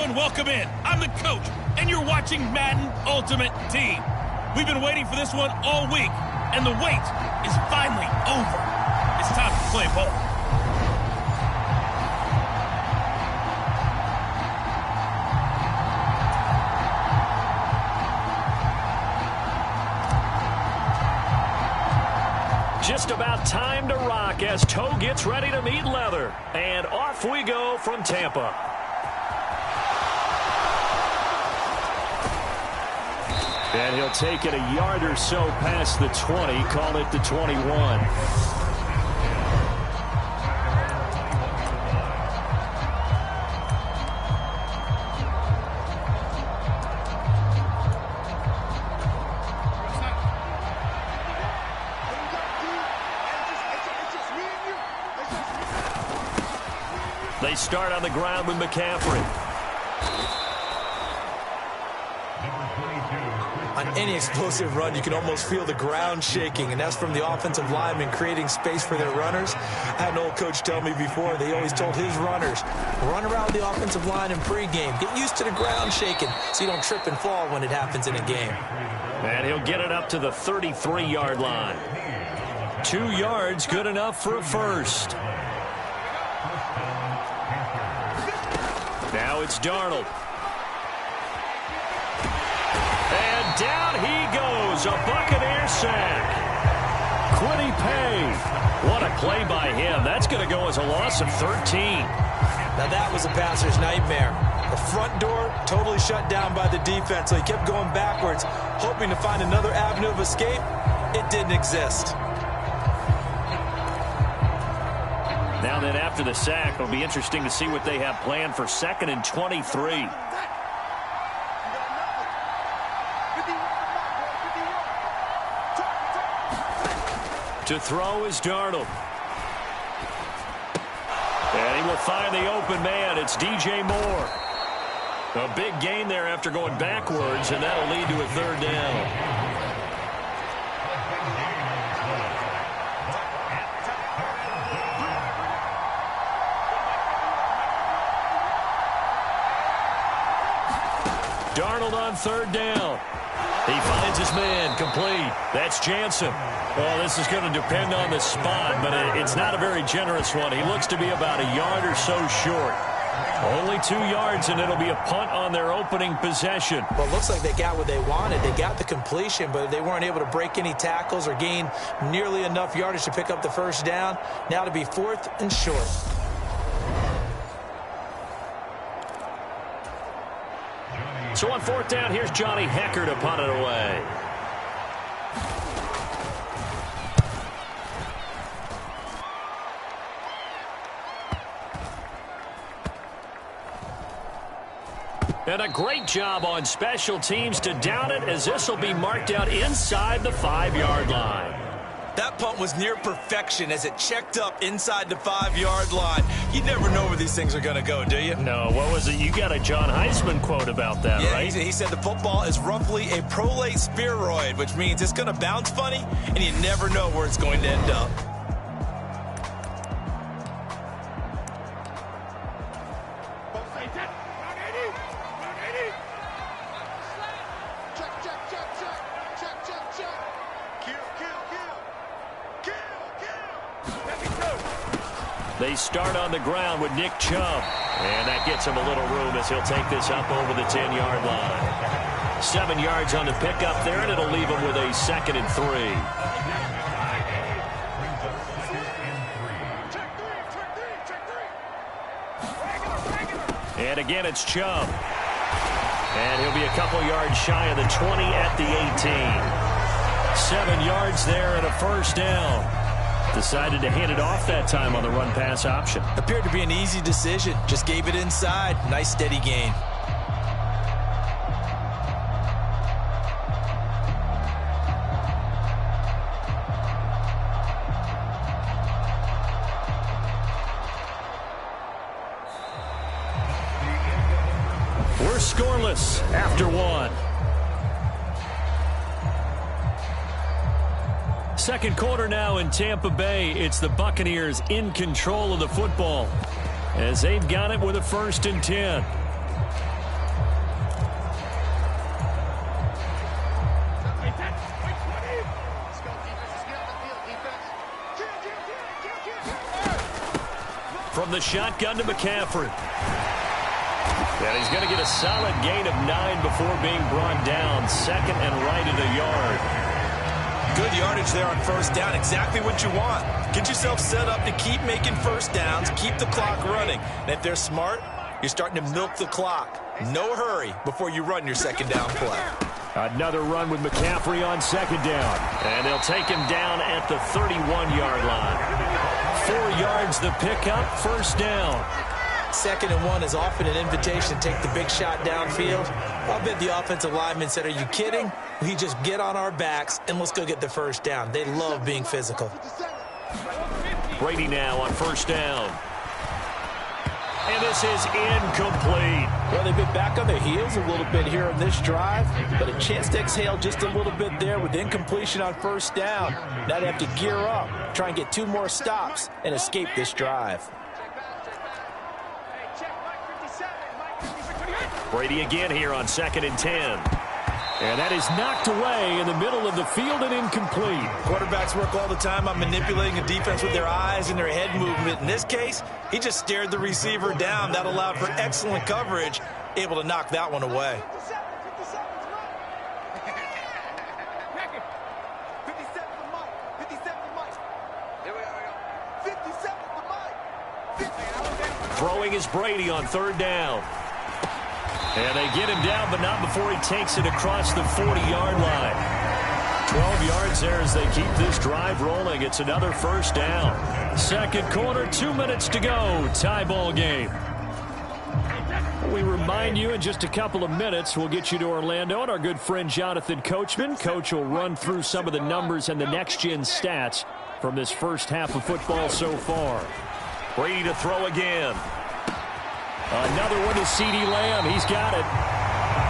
and welcome in. I'm the coach, and you're watching Madden Ultimate Team. We've been waiting for this one all week, and the wait is finally over. It's time to play ball. Just about time to rock as toe gets ready to meet leather. And off we go from Tampa. And he'll take it a yard or so past the 20, call it the 21. They start on the ground with McCaffrey. On any explosive run, you can almost feel the ground shaking, and that's from the offensive linemen creating space for their runners. I had an old coach tell me before, they always told his runners, run around the offensive line in pregame. Get used to the ground shaking so you don't trip and fall when it happens in a game. And he'll get it up to the 33-yard line. 2 yards, good enough for a first. Now it's Darnold. And down he goes, a Buccaneer sack. Quiddy Pay. What a play by him. That's going to go as a loss of 13. Now that was a passer's nightmare. The front door totally shut down by the defense, so he kept going backwards, hoping to find another avenue of escape. It didn't exist. Now then, after the sack, it'll be interesting to see what they have planned for 2nd and 23. To throw is Darnold. And he will find the open man. It's DJ Moore. A big gain there after going backwards, and that'll lead to a 3rd down. Darnold on 3rd down. He finds his man, complete. That's Jansen. Well, this is going to depend on the spot, but it's not a very generous one. He looks to be about a yard or so short. Only 2 yards, and it'll be a punt on their opening possession. Well, it looks like they got what they wanted. They got the completion, but they weren't able to break any tackles or gain nearly enough yardage to pick up the 1st down. Now to be 4th and short. So on 4th down, here's Johnny Hecker to punt it away. And a great job on special teams to down it, as this will be marked out inside the 5-yard line. That punt was near perfection as it checked up inside the 5-yard line. You never know where these things are going to go, do you? No, what was it? You got a John Heisman quote about that, yeah, right? He said the football is roughly a prolate spheroid, which means it's going to bounce funny, and you never know where it's going to end up. They start on the ground with Nick Chubb. And that gets him a little room as he'll take this up over the 10-yard line. 7 yards on the pickup there, and it'll leave him with a 2nd and 3. And again, it's Chubb. And he'll be a couple yards shy of the 20 at the 18. 7 yards there and a 1st down. Decided to hand it off that time on the run-pass option. Appeared to be an easy decision. Just gave it inside. Nice, steady gain. We're scoreless after 1. Second quarter now in Tampa Bay. It's the Buccaneers in control of the football as they've got it with a 1st and 10. from the shotgun to McCaffrey. And he's going to get a solid gain of 9 before being brought down. Second and right at a yard. Good yardage there on first down. Exactly what you want. Get yourself set up to keep making first downs, keep the clock running. And if they're smart, you're starting to milk the clock. No hurry before you run your second down play. Another run with McCaffrey on second down. And they'll take him down at the 31-yard line. 4 yards the pickup, first down. 2nd and 1 is often an invitation to take the big shot downfield. I'll bet the offensive lineman said, are you kidding? We just get on our backs and let's go get the first down. They love being physical. Brady now on first down. And this is incomplete. Well, they've been back on their heels a little bit here on this drive, but a chance to exhale just a little bit there with incompletion on first down. Now they have to gear up, try and get 2 more stops, and escape this drive. Brady again here on 2nd and 10. And that is knocked away in the middle of the field and incomplete. Quarterbacks work all the time on manipulating the defense with their eyes and their head movement. In this case, he just stared the receiver down. That allowed for excellent coverage, able to knock that one away. Throwing is Brady on 3rd down. And they get him down, but not before he takes it across the 40-yard line. 12 yards there as they keep this drive rolling. It's another first down. Second quarter, 2 minutes to go. Tie ball game. We remind you in just a couple of minutes, we'll get you to Orlando and our good friend Jonathan Coachman. Coach will run through some of the numbers and the next-gen stats from this first half of football so far. Brady to throw again. Another one to C.D. Lamb. He's got it.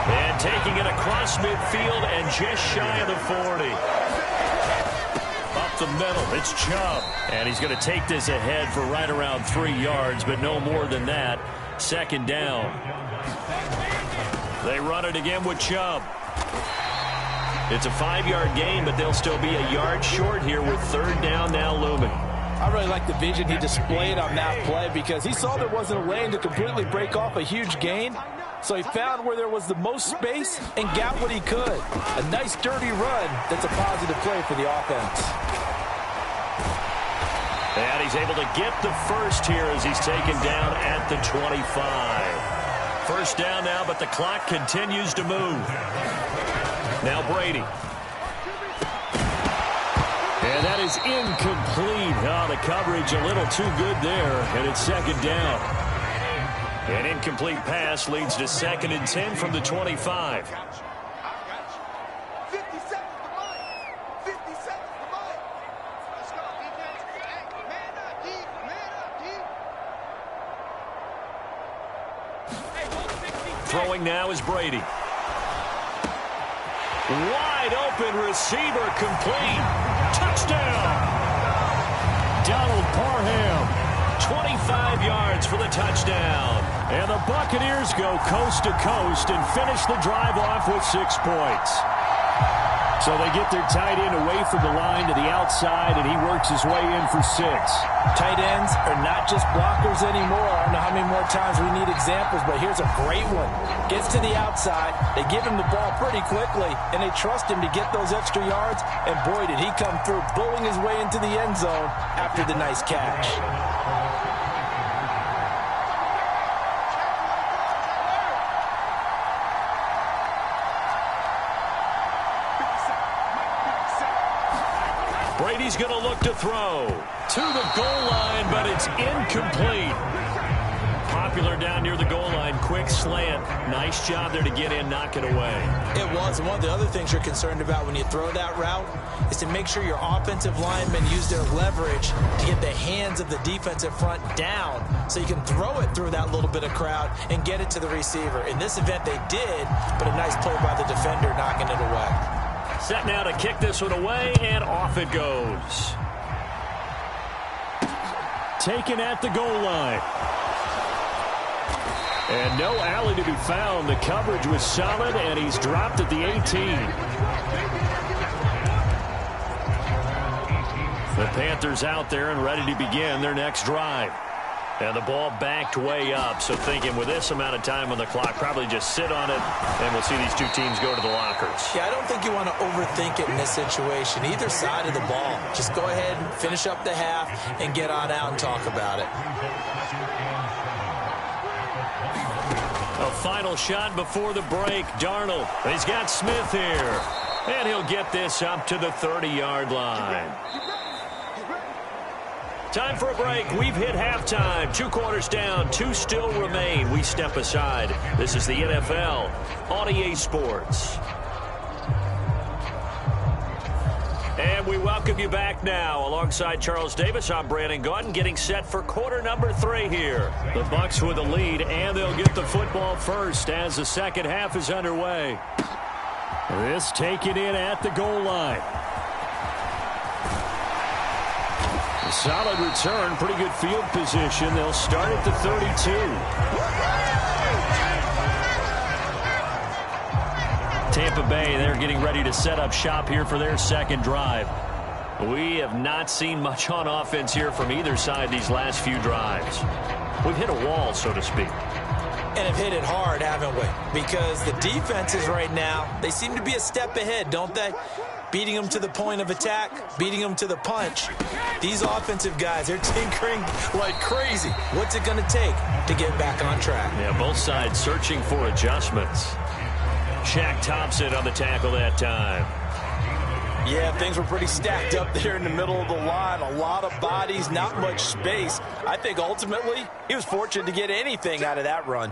And taking it across midfield and just shy of the 40. Up the middle, it's Chubb. And he's going to take this ahead for right around 3 yards, but no more than that. Second down. They run it again with Chubb. It's a 5-yard gain, but they'll still be a yard short here with 3rd down now looming. I really like the vision he displayed on that play because he saw there wasn't a lane to completely break off a huge gain. So he found where there was the most space and got what he could. A nice dirty run that's a positive play for the offense. And he's able to get the first here as he's taken down at the 25. First down now, but the clock continues to move. Now Brady. And that is incomplete. Oh, the coverage a little too good there, and it's second down. An incomplete pass leads to 2nd and 10 from the 25. Throwing now is Brady. Wide open receiver complete. Touchdown. Donald Parham. 25 yards for the touchdown. And the Buccaneers go coast to coast and finish the drive off with 6 points. So they get their tight end away from the line to the outside, and he works his way in for 6. Tight ends are not just blockers anymore. I don't know how many more times we need examples, but here's a great one. Gets to the outside, they give him the ball pretty quickly, and they trust him to get those extra yards, and boy, did he come through, bulling his way into the end zone after the nice catch. Brady's going to look to throw to the goal line, but it's incomplete. Popular down near the goal line. Quick slant. Nice job there to get in, knock it away. It was. And one of the other things you're concerned about when you throw that route is to make sure your offensive linemen use their leverage to get the hands of the defensive front down so you can throw it through that little bit of crowd and get it to the receiver. In this event, they did, but a nice play by the defender knocking it away. Set now to kick this one away, and off it goes. Taken at the goal line. And no alley to be found. The coverage was solid, and he's dropped at the 18. The Panthers out there and ready to begin their next drive. And the ball backed way up, so thinking with this amount of time on the clock, probably just sit on it, and we'll see these two teams go to the lockers. Yeah, I don't think you want to overthink it in this situation. Either side of the ball. Just go ahead and finish up the half and get on out and talk about it. A final shot before the break. Darnold. He's got Smith here. And he'll get this up to the 30-yard line. Time for a break. We've hit halftime. 2 quarters down. 2 still remain. We step aside. This is the NFL on EA Sports. And we welcome you back now. Alongside Charles Davis, I'm Brandon Gaudin, getting set for quarter number 3 here. The Bucs with the lead, and they'll get the football first as the second half is underway. This taken in at the goal line. A solid return, pretty good field position. They'll start at the 32. Tampa Bay, they're getting ready to set up shop here for their second drive. We have not seen much on offense here from either side these last few drives. We've hit a wall, so to speak. And have hit it hard, haven't we? Because the defenses right now, they seem to be a step ahead, don't they? Beating them to the point of attack, beating them to the punch. These offensive guys, they're tinkering like crazy. What's it going to take to get back on track? Yeah, both sides searching for adjustments. Shaq Thompson on the tackle that time. Yeah, things were pretty stacked up there in the middle of the line. A lot of bodies, not much space. I think ultimately he was fortunate to get anything out of that run.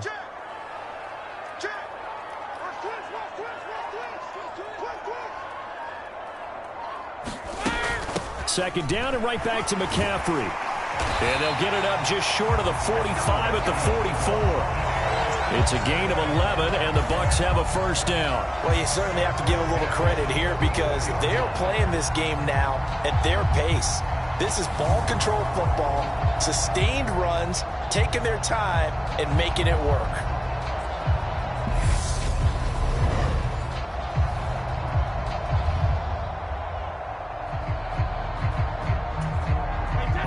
Second down and right back to McCaffrey. And they'll get it up just short of the 45 at the 44. It's a gain of 11, and the Bucs have a first down. Well, you certainly have to give a little credit here because they're playing this game now at their pace. This is ball control football, sustained runs, taking their time, and making it work.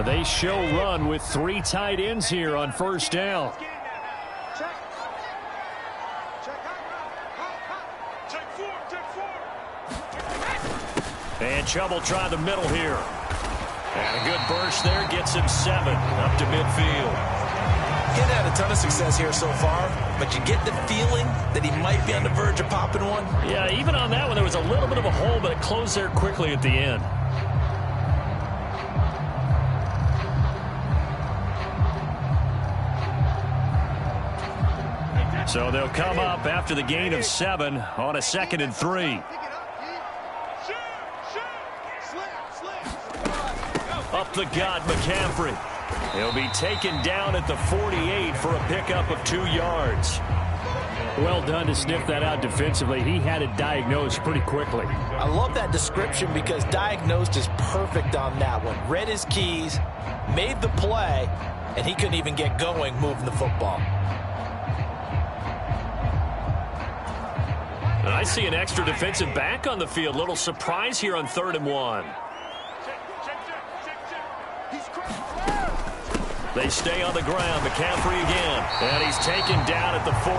They show run with 3 tight ends here on first down. And Chubb will try the middle here. And a good burst there gets him 7 up to midfield. He hasn't had a ton of success here so far, but you get the feeling that he might be on the verge of popping one. Yeah, even on that one, there was a little bit of a hole, but it closed there quickly at the end. So they'll come up after the gain of 7 on a 2nd and 3. Up the gut, McCaffrey. He'll be taken down at the 48 for a pickup of 2 yards. Well done to sniff that out defensively. He had it diagnosed pretty quickly. I love that description because diagnosed is perfect on that one. Read his keys, made the play, and he couldn't even get going moving the football. And I see an extra defensive back on the field. Little surprise here on 3rd and 1. They stay on the ground. McCaffrey again. And he's taken down at the 43,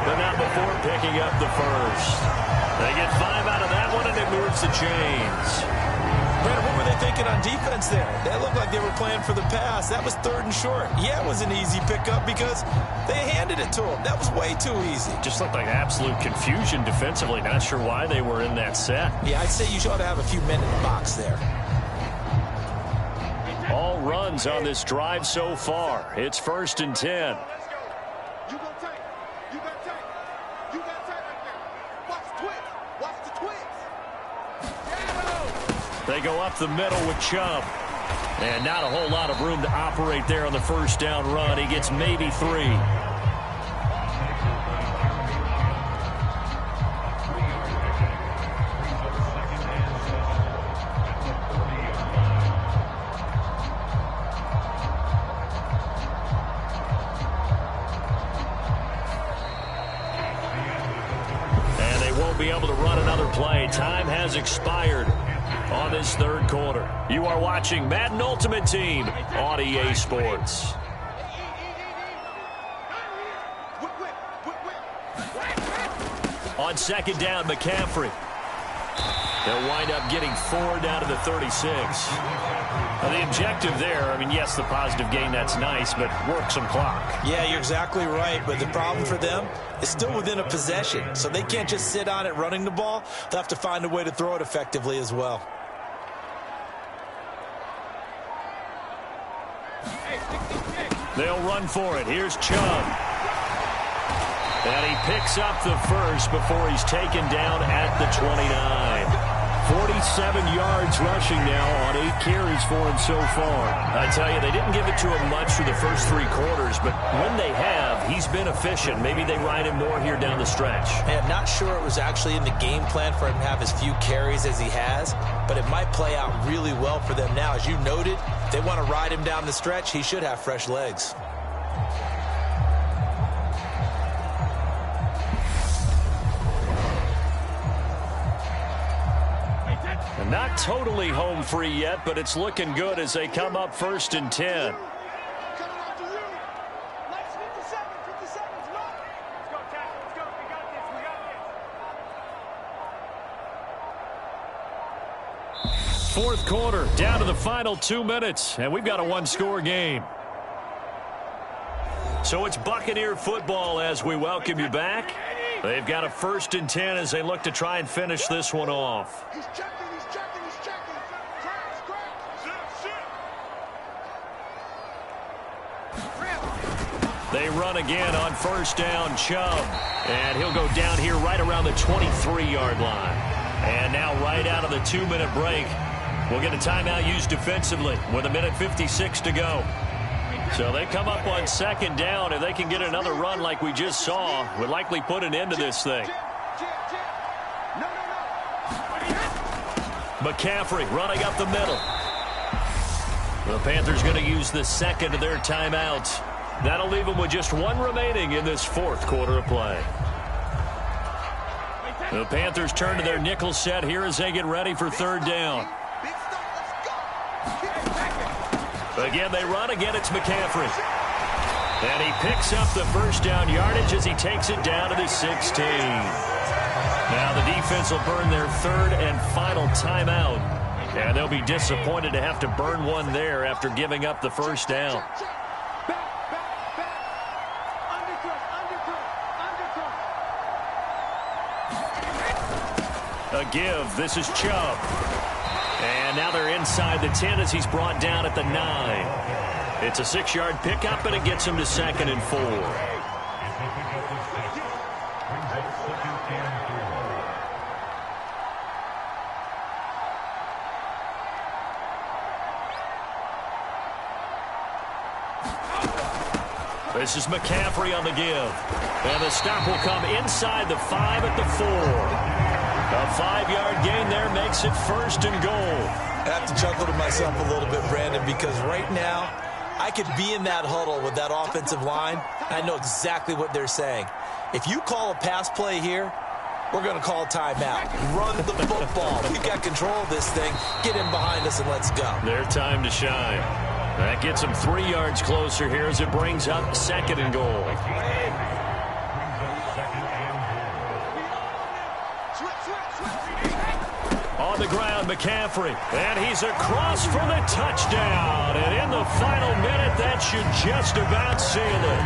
but not before picking up the first. They get 5 out of that one, and it moves the chains. Brad, what were they thinking on defense there? They looked like they were playing for the pass. That was 3rd and short. Yeah, it was an easy pickup because they handed it to him. That was way too easy. Just looked like absolute confusion defensively. Not sure why they were in that set. Yeah, I'd say you ought to have a few men in the box there. All runs on this drive so far. It's 1st and 10. They go up the middle with Chubb. And not a whole lot of room to operate there on the first down run. He gets maybe 3. Be able to run another play. Time has expired on this 3rd quarter. You are watching Madden Ultimate Team on EA Sports. On second down, McCaffrey. They'll wind up getting 4 down to the 36. Now, the objective there, I mean, yes, the positive gain, that's nice, but work some clock. Yeah, you're exactly right, but the problem for them is still within a possession, so they can't just sit on it running the ball. They'll have to find a way to throw it effectively as well. They'll run for it. Here's Chubb. And he picks up the first before he's taken down at the 29. 47 yards rushing now on 8 carries for him so far. I tell you, they didn't give it to him much for the first 3 quarters, but when they have, he's been efficient. Maybe they ride him more here down the stretch. I'm not sure it was actually in the game plan for him to have as few carries as he has, but it might play out really well for them now. As you noted, if they want to ride him down the stretch, he should have fresh legs. Not totally home free yet, but it's looking good as they come up 1st and 10. Fourth quarter, down to the final 2 minutes, and we've got a 1-score game. So it's Buccaneer football as we welcome you back. They've got a 1st and 10 as they look to try and finish this one off. They run again on 1st down, Chubb. And he'll go down here right around the 23-yard line. And now right out of the 2-minute break, we'll get a timeout used defensively with 1:56 to go. So they come up on 2nd down. If they can get another run like we just saw, would likely put an end to this thing. McCaffrey running up the middle. The Panthers going to use the second of their timeouts. That'll leave them with just 1 remaining in this 4th quarter of play. The Panthers turn to their nickel set here as they get ready for 3rd down. Again, they run. Again, it's McCaffrey. And he picks up the 1st down yardage as he takes it down to the 16. Now the defense will burn their 3rd and final timeout. And they'll be disappointed to have to burn one there after giving up the 1st down. A give. This is Chubb. And now they're inside the 10 as he's brought down at the 9. It's a 6-yard pickup, and it gets him to 2nd and 4. This is McCaffrey on the give. And the stop will come inside the 5 at the 4. A 5-yard gain there makes it 1st and goal. I have to chuckle to myself a little bit, Brandon, because right now I could be in that huddle with that offensive line. I know exactly what they're saying. If you call a pass play here, we're going to call a timeout. Run the football. We got control of this thing. Get in behind us and let's go. Their time to shine. That gets them 3 yards closer here as it brings up 2nd and goal. On the ground, McCaffrey. And he's across for the touchdown. And in the final minute, that should just about seal it.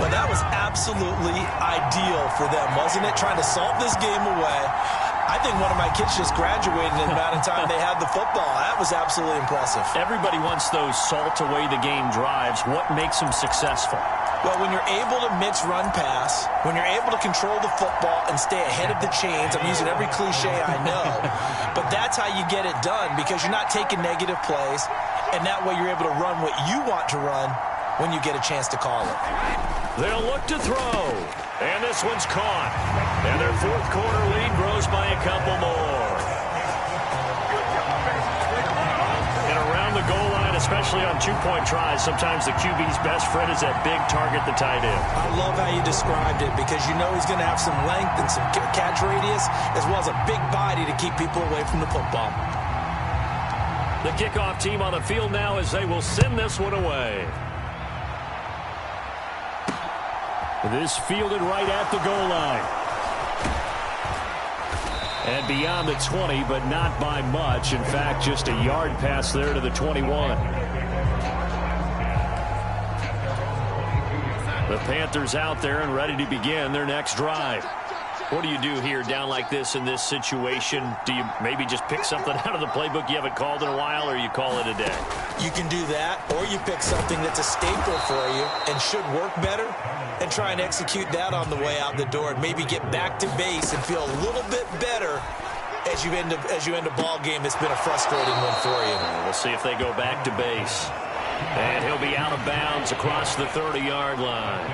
Well, that was absolutely ideal for them, wasn't it? Trying to salt this game away. I think one of my kids just graduated in the amount of time they had the football. That was absolutely impressive. Everybody wants those salt away the game drives. What makes them successful? Well, when you're able to mix run pass, when you're able to control the football and stay ahead of the chains, I'm using every cliche I know, but that's how you get it done because you're not taking negative plays, and that way you're able to run what you want to run when you get a chance to call it. They'll look to throw, and this one's caught. And their 4th quarter lead grows by a couple more. And around the goal line, especially on 2-point tries, sometimes the QB's best friend is that big target, the tight end. I love how you described it because you know he's going to have some length and some catch radius as well as a big body to keep people away from the football. The kickoff team on the field now as they will send this one away. This fielded right at the goal line. And beyond the 20, but not by much. In fact, just a yard pass there to the 21. The Panthers out there and ready to begin their next drive. What do you do here down like this in this situation? Do you maybe just pick something out of the playbook you haven't called in a while, or you call it a day? You can do that, or you pick something that's a staple for you and should work better and try and execute that on the way out the door and maybe get back to base and feel a little bit better as you end a ball game that's been a frustrating one for you. We'll see if they go back to base. And he'll be out of bounds across the 30-yard line.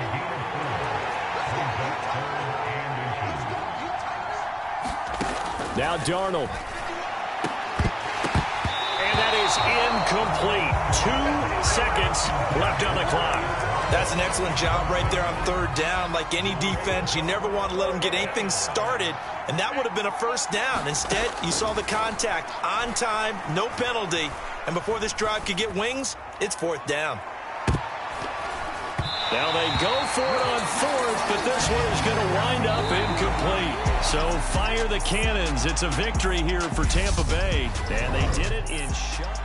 Now Darnold. And that is incomplete. 2 seconds left on the clock. That's an excellent job right there on third down. Like any defense, you never want to let them get anything started, and that would have been a first down. Instead, you saw the contact on time, no penalty, and before this drive could get wings, it's fourth down. Now they go for it on fourth, but this one is going to wind up incomplete. So fire the cannons. It's a victory here for Tampa Bay, and they did it in shot.